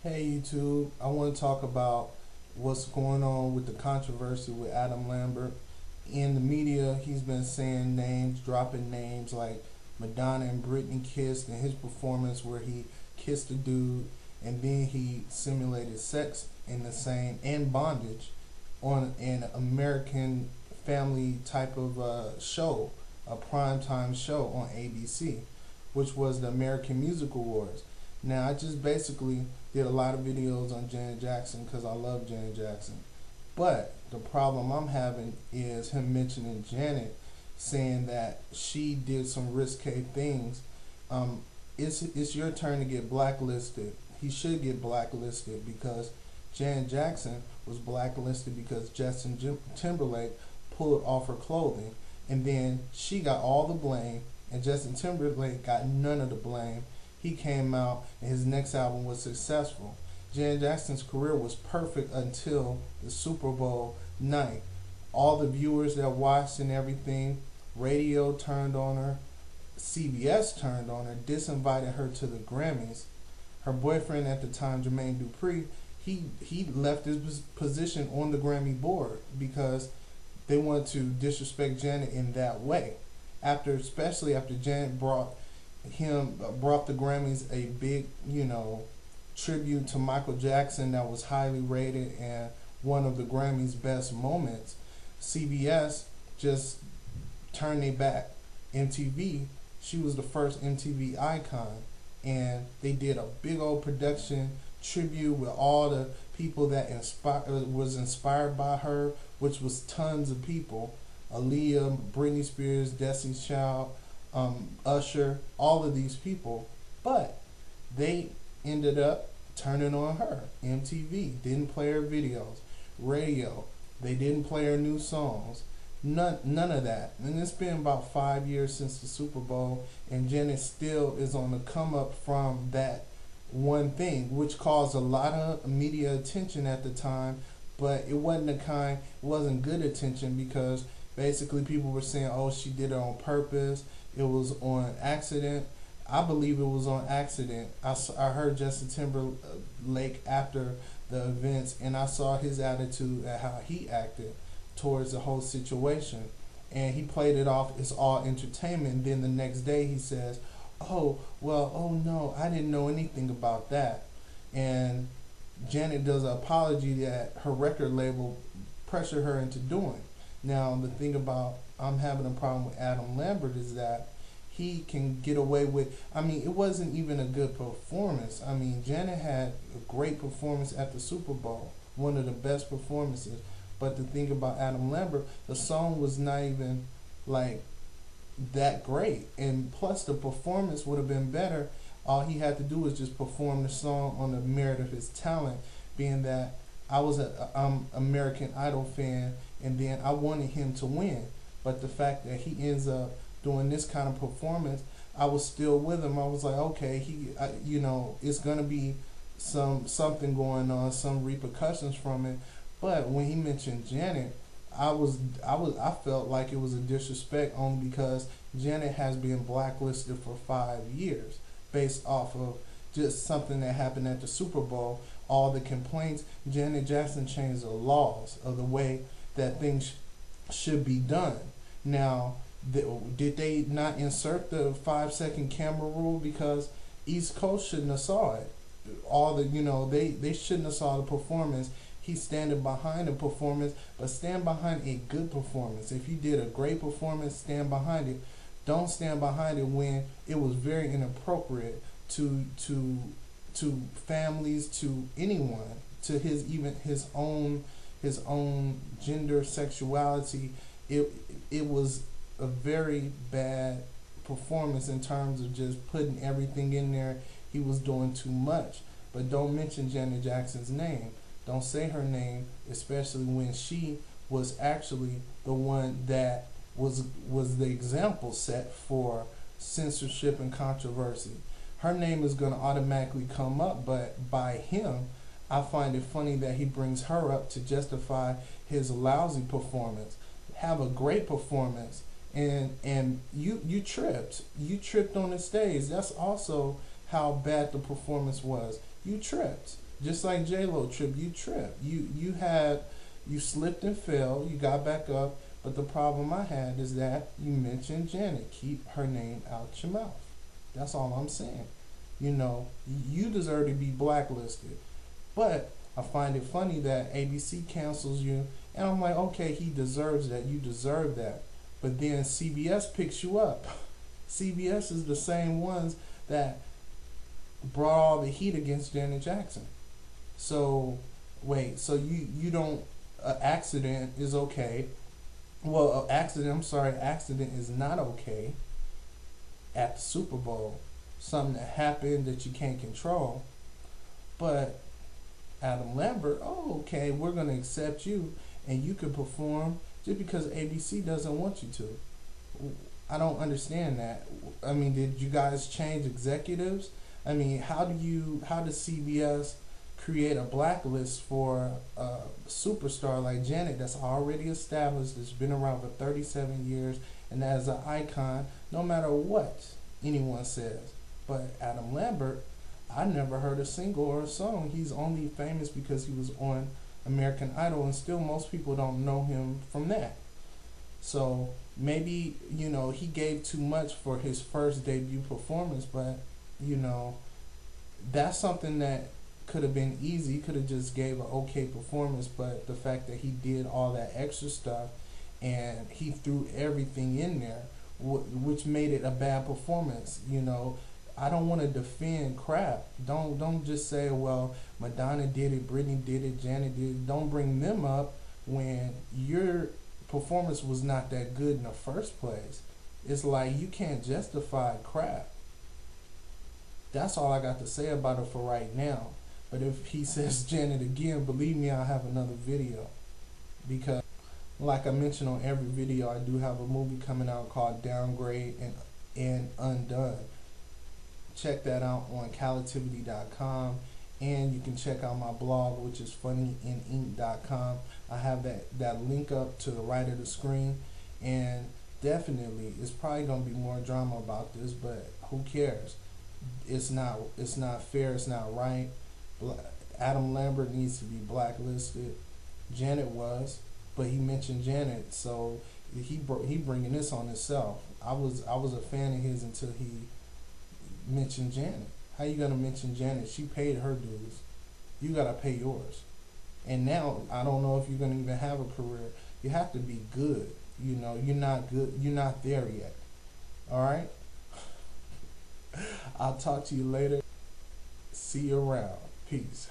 Hey YouTube, I want to talk about what's going on with the controversy with Adam Lambert. In the media, he's been saying names, dropping names like Madonna and Britney kissed, and his performance where he kissed a dude and then he simulated sex in the same and bondage on an American family type of show, a primetime show on ABC, which was the American Music Awards. Now, I just basically did a lot of videos on Janet Jackson because I love Janet Jackson. But the problem I'm having is him mentioning Janet, saying that she did some risque things. It's your turn to get blacklisted. He should get blacklisted because Janet Jackson was blacklisted because Justin Timberlake pulled off her clothing. And then she got all the blame, and Justin Timberlake got none of the blame. He came out and his next album was successful. Janet Jackson's career was perfect until the Super Bowl night. All the viewers that watched and everything, radio turned on her, CBS turned on her, disinvited her to the Grammys. Her boyfriend at the time, Jermaine Dupri, he left his position on the Grammy board because they wanted to disrespect Janet in that way. Especially after Janet brought the Grammys a big, tribute to Michael Jackson that was highly rated and one of the Grammys' best moments. CBS just turned their back. MTV, she was the first MTV icon, and they did a big old production tribute with all the people that was inspired by her, which was tons of people. Aaliyah, Britney Spears, Destiny's Child, Usher, all of these people, but they ended up turning on her. MTV didn't play her videos. Radio, they didn't play her new songs. None of that. And it's been about 5 years since the Super Bowl, and Janet still is on the come up from that one thing, which caused a lot of media attention at the time, but it wasn't good attention because basically people were saying, oh, she did it on purpose. It was on accident. I believe it was on accident. I heard Justin Timberlake after the events, and I saw his attitude at how he acted towards the whole situation. And he played it off as all entertainment. Then the next day he says, oh no, I didn't know anything about that. And Janet does an apology that her record label pressured her into doing. Now, the thing about I'm having a problem with Adam Lambert is that he can get away with, it wasn't even a good performance. Janet had a great performance at the Super Bowl, one of the best performances. But the thing about Adam Lambert, the song was not even like that great. And plus the performance would have been better. All he had to do was just perform the song on the merit of his talent, being that I was an American Idol fan, and then I wanted him to win. But the fact that he ends up doing this kind of performance, I was still with him. I was like, okay, it's gonna be something going on, some repercussions from it. But when he mentioned Janet, I felt like it was a disrespect only because Janet has been blacklisted for 5 years based off of just something that happened at the Super Bowl. All the complaints, Janet Jackson changed the laws of the way that things should be done. Now, did they not insert the 5-second camera rule because East Coast shouldn't have saw it? They shouldn't have saw the performance. He's standing behind the performance, but stand behind a good performance. If you did a great performance, stand behind it. Don't stand behind it when it was very inappropriate to families, to anyone, to his own gender, sexuality. It was a very bad performance in terms of just putting everything in there. He was doing too much. But don't mention Janet Jackson's name. Don't say her name, especially when she was actually the one that was the example set for censorship and controversy. Her name is going to automatically come up, but by him, I find it funny that he brings her up to justify his lousy performance. Have a great performance, and you tripped on the stage. That's also how bad the performance was. You tripped. Just like J-Lo tripped, you tripped. You slipped and fell, you got back up, but the problem I had is that you mentioned Janet. Keep her name out your mouth. That's all I'm saying. You know, you deserve to be blacklisted. But I find it funny that ABC cancels you, and I'm like, okay, he deserves that. You deserve that. But then CBS picks you up. CBS is the same ones that brought all the heat against Janet Jackson. So wait, so you don't, accident is okay. Well, accident is not okay at the Super Bowl. Something that happened that you can't control. But Adam Lambert, oh, okay, we're going to accept you and you can perform just because ABC doesn't want you to. I don't understand that. I mean, did you guys change executives? I mean, how does CBS create a blacklist for a superstar like Janet that's already established, that's been around for 37 years, and as an icon, no matter what anyone says? But Adam Lambert, I never heard a single or a song. He's only famous because he was on American Idol, and still most people don't know him from that. So maybe, he gave too much for his first debut performance, but, that's something that could have been easy. He could have just gave an okay performance, but the fact that he did all that extra stuff and he threw everything in there, which made it a bad performance. I don't want to defend crap. Don't just say, well, Madonna did it, Britney did it, Janet did it. Don't bring them up when your performance was not that good in the first place. It's like you can't justify crap. That's all I got to say about it for right now. But if he says Janet again, believe me, I'll have another video. Because, like I mentioned on every video, I do have a movie coming out called Downgrade and Undone. Check that out on calativity.com. And you can check out my blog, which is funnyinink.com. I have that link up to the right of the screen. And definitely, it's probably going to be more drama about this, but who cares? It's not fair, it's not right. Adam Lambert needs to be blacklisted. Janet was, but he mentioned Janet, so he bringing this on himself. I was a fan of his until he mentioned Janet. How you gonna mention Janet? She paid her dues. You gotta pay yours. And now I don't know if you're gonna even have a career. You have to be good. You're not good. You're not there yet. All right. I'll talk to you later. See you around. Peace.